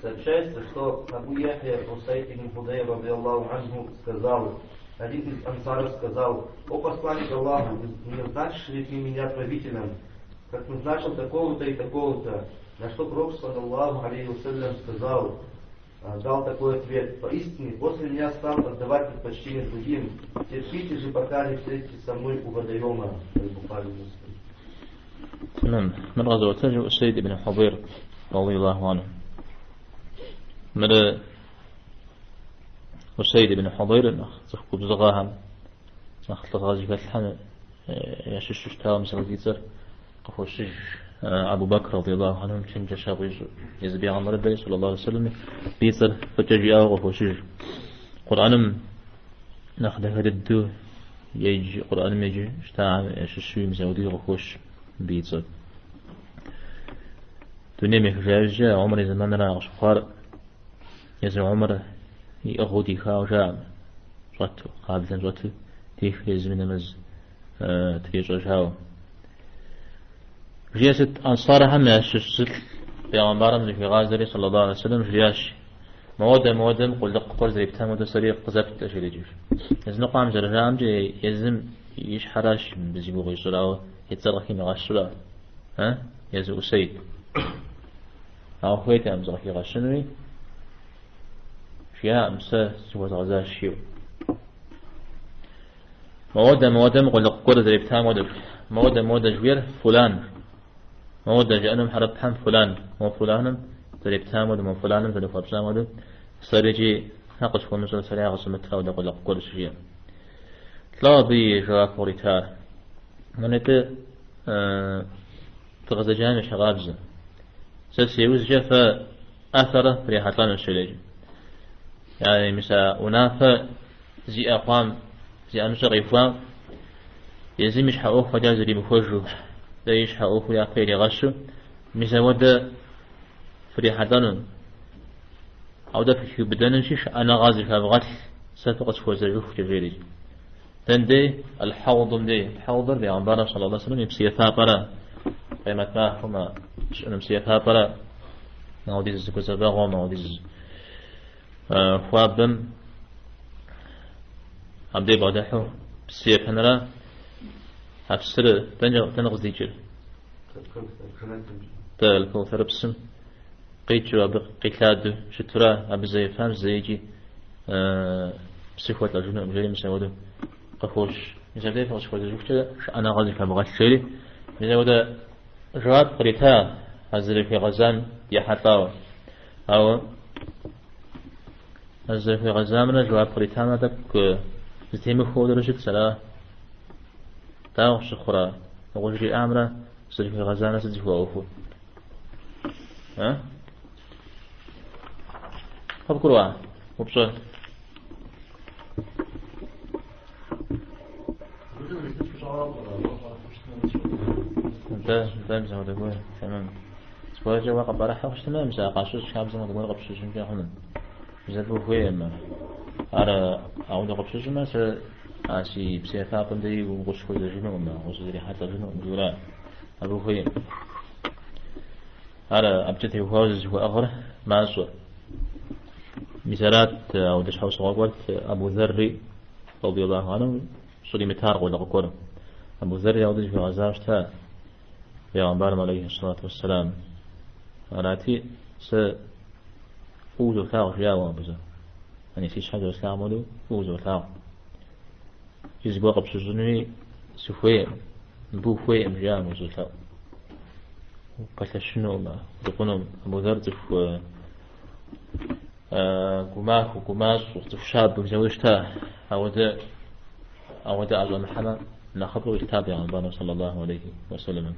Сообщается, что Абу Яхья Усайд ибн Худайр, радийаллаху анху, сказал, один из ансаров сказал: «О посланник Аллаха, не назначишь ли ты меня правителем, как назначил такого-то и такого-то?» На что Пророк, саллаллаху алейхи вассалям, сказал, дал такой ответ: «Поистине, после меня стал отдавать предпочтение другим. Терпите же, пока не встретитесь со мной у водоема». تمام. من غزوة أسيد بن حضير رضي الله عنه. من أسيد بن حضير تخكو بزغاهم نخلط غازي فتحان يشش تاو مثل ديتر قفو الشج أبو بكر رضي الله عنه كان جشاب يزبي عن ربي صلى الله عليه وسلم ديتر فتجي أو قفو الشج قرآن ناخده هددو يجي قرآن يجي اشتاع يششوي مزودي غفوش بيتر دنيا مخجاجة عمر زمان را شخار يزن عمر يأخذ خاو جام زوتو قابلا زوتو تيخ يزمن مز تريج شاو جيست أنصار هم يشسل بيغمبار من في غازري صلى الله عليه وسلم جياش مودم قل دق قرز ريبتام ودى سريق قزبت أشيري جيش يزن قام جرجام جي يزم يش حراش بزيبو غيشراو يتزرخي مغاشرا ها يزو أسيد أو خويتي أمزرخي غاشنوي فيها أمسا سوى غزا الشيو مودم قل دق قرز ريبتام ودى مودة جوير فلان مودة جأنم حرب حم فلان مو فلانم ريبتام ودى مو فلانم تلو فرسام ودى سريجي ناقش فنزل سريع غسمتها ودى قل دق قرز شيو لا بي جواك وريتار من تغزى جامع شغابزة سيوز جفا أثره في حطان الشليج يعني مسا ونافة زي أقوام زي أمسا غيفوام يزي مش حقوق فجاز لي مخوجو دايش حقوق يا قيري غشو مسا ودا في حطان أو دا في بدنشيش أنا غازي فابغت سفقت فوزجوف كفيري تندي الحوض دي عمبارة صلى الله عليه وسلم يبسيثها برا قيمة ما هما نمسيثها برا نعوديز الزكوزباغ ونعوديز خوابم عبدي بعدحو بسيث هنرا هفسر تنغز ديجر تالكوثر بسم قيتشو قيتلادو شترا أبزي فهم زيجي بسيخوات الجنة مجالي مساودو قفوش مثلا فقش فوز جوكتا أنا غازي فبغات شيري مثلا ودا جواب قريتها هزر في غزان يحطاو أو هزر في غزان من جواب قريتها ما دك زتيم خود رشد سلا تاو شخرا وجري أمره هزر في غزان سجوا أوفو ها خبكروا وبصر ده زي ما تقول تمام سؤال جواب قبل حقش تمام زي قاشوش شاب زي ما تقول قبل شو جنجا هون زي بو فيه ما أرى أود قبل شو ما س أشي بسيطة قندي وقش كل جنو ما وصدري حتى جنو جورا أبو فيه أرى أبجته وهوز هو أغر ما سو مثالات أو دش حوس غوات أبو ذري رضي الله عنه صلي متارق ولا قكورم أبو ذري أو دش في غزاشته پیامبر علیه الصلاة والسلام آراتی س اوزو ثاو جاوا بزا يعني سيش حاجة استعملوا اوزو ثاو يزبوا قبل سجنوي سفوي بو فوي امجام اوزو ثاو قتل شنو ما يقولون أبو ذر تف قماش وقماش وتف شاب مزوجته أو ده الله محمد نخبره التابع عن صلى الله عليه وسلم